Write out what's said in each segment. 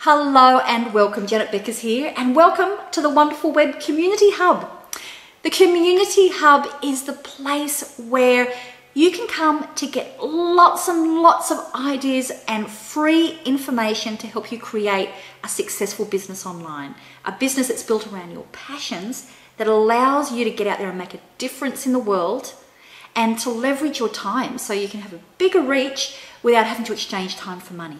Hello and welcome, Janet Beckers here, and welcome to the Wonderful Web Community Hub. The Community Hub is the place where you can come to get lots and lots of ideas and free information to help you create a successful business online. A business that's built around your passions that allows you to get out there and make a difference in the world and to leverage your time so you can have a bigger reach without having to exchange time for money.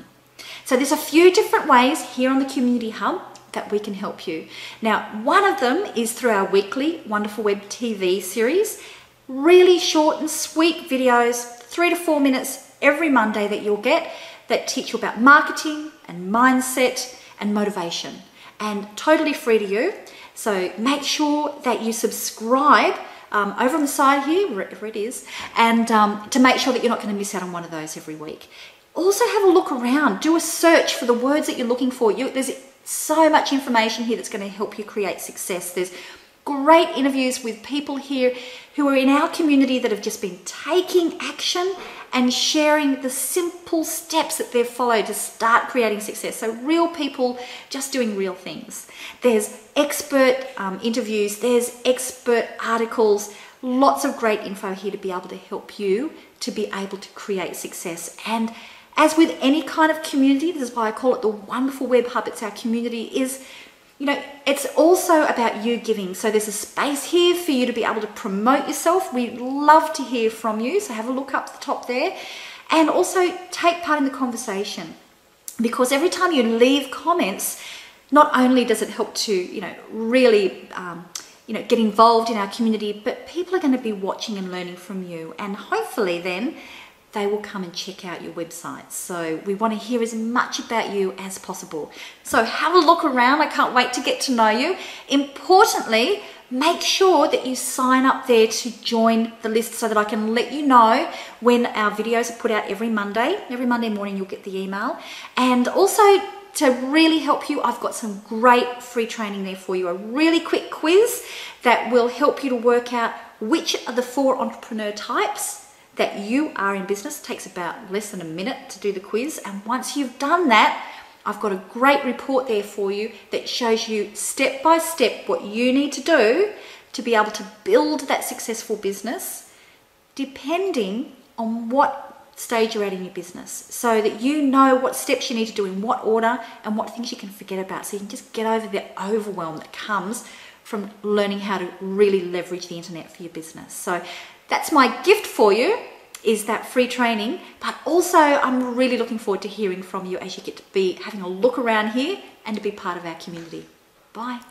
So there's a few different ways here on the Community Hub that we can help you. Now, one of them is through our weekly Wonderful Web TV series. Really short and sweet videos, 3 to 4 minutes every Monday that you'll get that teach you about marketing and mindset and motivation, and totally free to you. So make sure that you subscribe over on the side here, wherever it is, and to make sure that you're not going to miss out on one of those every week. Also have a look around, do a search for the words that you're looking for. There's so much information here that's going to help you create success. There's great interviews with people here who are in our community that have just been taking action and sharing the simple steps that they've followed to start creating success. So real people just doing real things. There's expert interviews, there's expert articles, lots of great info here to be able to help you to be able to create success. And as with any kind of community, this is why I call it the Wonderful Web Hub, it's our community, it's also about you giving. So there's a space here for you to be able to promote yourself. We'd love to hear from you, so have a look up the top there. And also take part in the conversation, because every time you leave comments, not only does it help to, really get involved in our community, but people are going to be watching and learning from you, and hopefully then they will come and check out your website. So we want to hear as much about you as possible. So have a look around. I can't wait to get to know you. Importantly, make sure that you sign up there to join the list so that I can let you know when our videos are put out every Monday. Every Monday morning you'll get the email. And also, to really help you, I've got some great free training there for you. A really quick quiz that will help you to work out which are the 4 entrepreneur types that you are in business. It takes about less than a minute to do the quiz. And once you've done that, I've got a great report there for you that shows you step by step what you need to do to be able to build that successful business, depending on what stage you're at in your business, so that you know what steps you need to do in what order and what things you can forget about, so you can just get over the overwhelm that comes from learning how to really leverage the internet for your business. So that's my gift for you, is that free training. But also I'm really looking forward to hearing from you as you get to be having a look around here and to be part of our community. Bye.